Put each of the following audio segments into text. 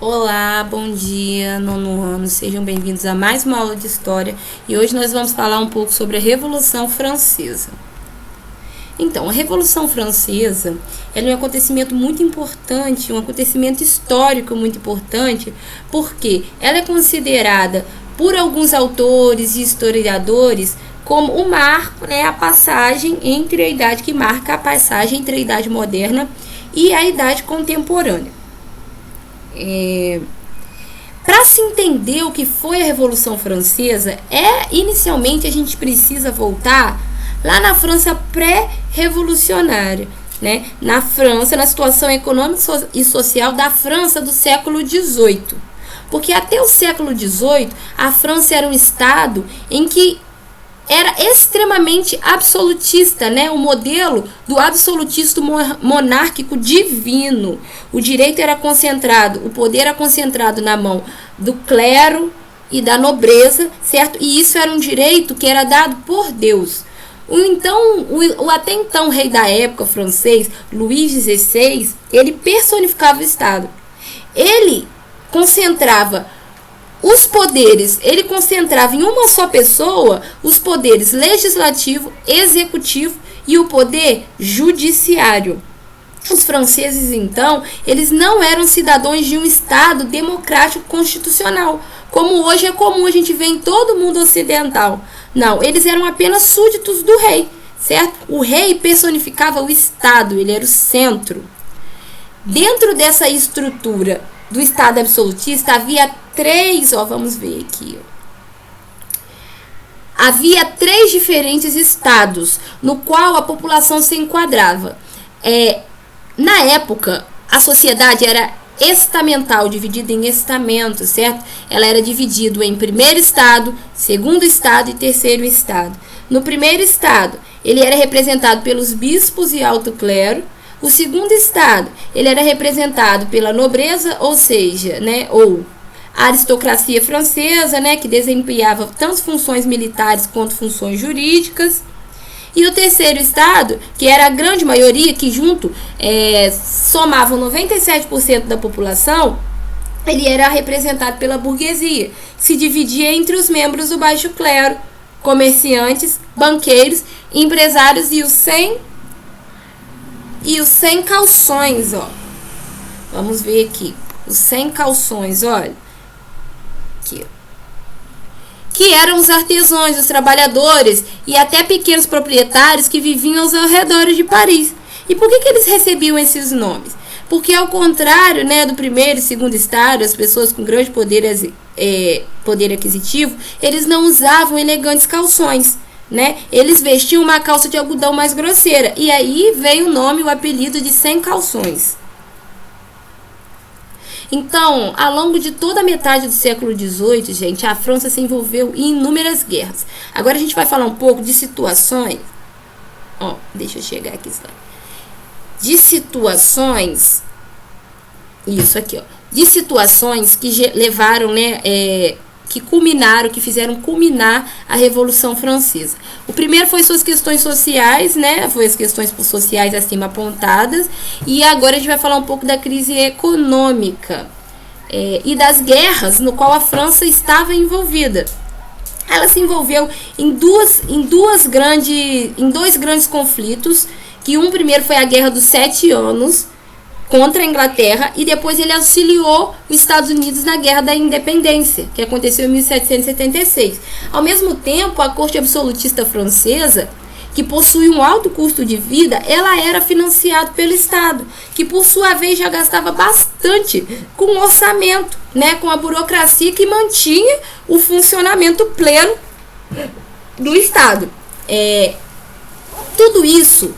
Olá, bom dia, nono ano, sejam bem-vindos a mais uma aula de História e hoje nós vamos falar um pouco sobre a Revolução Francesa. Então, a Revolução Francesa ela é um acontecimento muito importante, um acontecimento histórico muito importante, porque ela é considerada por alguns autores e historiadores como o marco, a passagem entre a idade que marca a passagem entre a idade moderna e a idade contemporânea. Para se entender o que foi a Revolução Francesa, inicialmente a gente precisa voltar lá na França pré-revolucionária, né? Na França, na situação econômica e social da França do século XVIII. Porque até o século XVIII, a França era um estado em que era extremamente absolutista, né? O modelo do absolutismo monárquico divino. O direito era concentrado, o poder era concentrado na mão do clero e da nobreza, certo? E isso era um direito que era dado por Deus. O até então rei da época francês, Luís XVI, ele personificava o Estado. Ele concentrava os poderes, ele concentrava em uma só pessoa os poderes legislativo, executivo e o poder judiciário. Os franceses, então, eles não eram cidadãos de um Estado democrático constitucional, como hoje é comum a gente ver em todo o mundo ocidental. Não, eles eram apenas súditos do rei, certo? O rei personificava o Estado, ele era o centro. Dentro dessa estrutura do Estado absolutista havia vamos ver aqui. Havia 3 diferentes estados no qual a população se enquadrava. Na época, a sociedade era estamental, dividida em estamentos, certo? Ela era dividida em primeiro estado, segundo estado e terceiro estado. No primeiro estado, ele era representado pelos bispos e alto clero. O segundo estado, ele era representado pela nobreza, ou seja, ou a aristocracia francesa, que desempenhava tanto funções militares quanto funções jurídicas. E o terceiro estado, que era a grande maioria, que somavam 97% da população, ele era representado pela burguesia, que se dividia entre os membros do baixo clero, comerciantes, banqueiros, empresários e os sem calções, ó. Vamos ver aqui. Os sem calções, olha. Aqui. Que eram os artesãos, os trabalhadores e até pequenos proprietários que viviam aos arredores de Paris. E por que eles recebiam esses nomes? Porque ao contrário, do primeiro e segundo estado, as pessoas com grande poder aquisitivo, eles não usavam elegantes calções. Eles vestiam uma calça de algodão mais grosseira. E aí veio o apelido de sem calções. Então, ao longo de toda a metade do século XVIII, gente, a França se envolveu em inúmeras guerras. Agora a gente vai falar um pouco de situações. Deixa eu chegar aqui. De situações. Isso aqui, ó. De situações que levaram, que fizeram culminar a Revolução Francesa. O primeiro foi suas questões sociais, foi as questões sociais acima apontadas, e agora a gente vai falar um pouco da crise econômica e das guerras no qual a França estava envolvida. Ela se envolveu em dois grandes conflitos, que primeiro foi a Guerra dos 7 Anos, contra a Inglaterra, e depois ele auxiliou os Estados Unidos na Guerra da Independência, que aconteceu em 1776. Ao mesmo tempo, a corte absolutista francesa, que possui um alto custo de vida, ela era financiada pelo Estado, que por sua vez já gastava bastante com o orçamento, com a burocracia que mantinha o funcionamento pleno do Estado. Tudo isso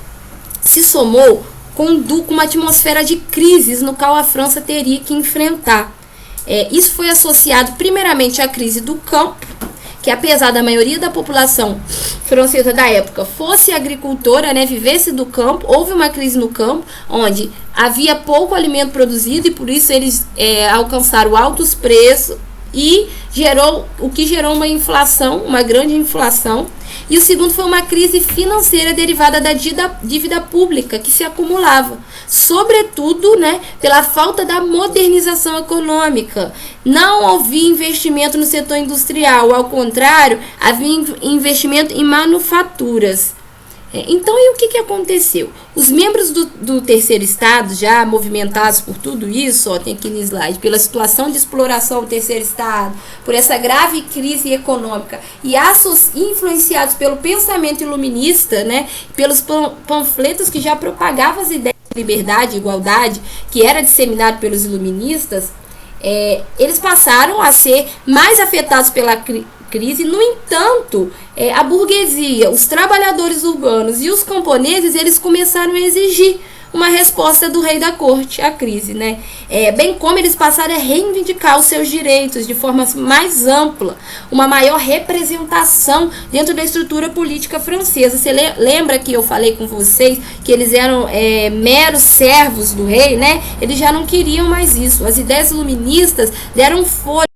se somou com uma atmosfera de crises no qual a França teria que enfrentar. Isso foi associado primeiramente à crise do campo, que apesar da maioria da população francesa da época fosse agricultora, vivesse do campo, houve uma crise no campo, onde havia pouco alimento produzido e por isso eles alcançaram altos preços e o que gerou uma inflação, uma grande inflação. E o segundo foi uma crise financeira derivada da dívida pública que se acumulava, sobretudo, né, pela falta da modernização econômica. Não havia investimento no setor industrial, ao contrário, havia investimento em manufaturas. Então, e o que aconteceu? Os membros do terceiro estado, já movimentados por tudo isso, tem aqui no slide, pela situação de exploração do terceiro estado, por essa grave crise econômica e influenciados pelo pensamento iluminista, né, pelos panfletos que já propagavam as ideias de liberdade e igualdade, que era disseminado pelos iluministas, eles passaram a ser mais afetados pela crise. No entanto, a burguesia, os trabalhadores urbanos e os camponeses, eles começaram a exigir uma resposta do rei da corte à crise, né? Bem como eles passaram a reivindicar os seus direitos de forma mais ampla, uma maior representação dentro da estrutura política francesa. Você lembra que eu falei com vocês que eles eram meros servos do rei, né? Eles já não queriam mais isso. As ideias iluministas deram força